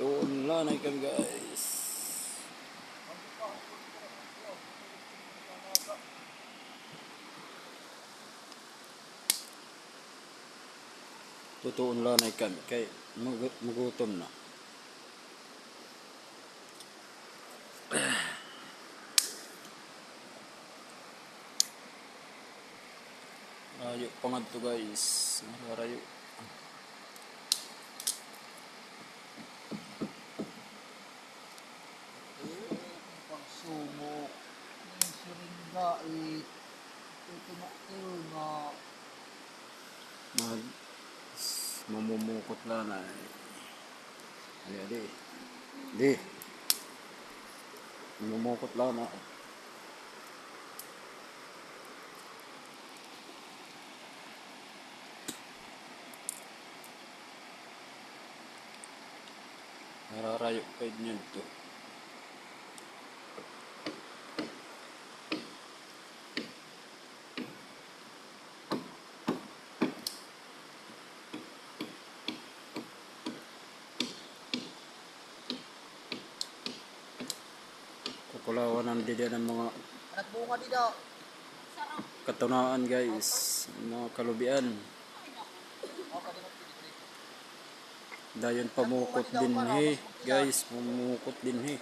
Tuon lanay kan guys. Tutuon lanay kan kay magutom na. Rayo pangadto guys. Rayo. Pagsumok ng siringga ito na nga Mamumukot lanay. Di. Mamumukot lanay. Nararayo kayo niyan to. Kukulawan ang dida ng mga anak bunga dito. katunaan guys. Mga kalubian. Dayon pamukot din he guys, pamukot din he.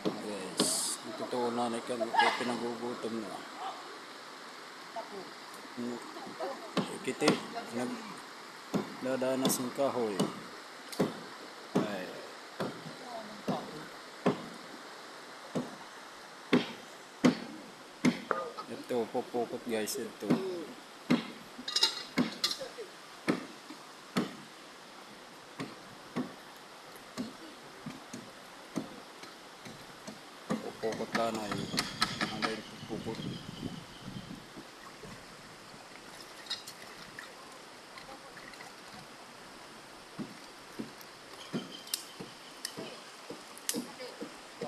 Guys, totoo na kan pinagugutom na. Kiti nagdadanas ng kahoy. Ay. Ito pupukot guys ito. Pupukot lanay.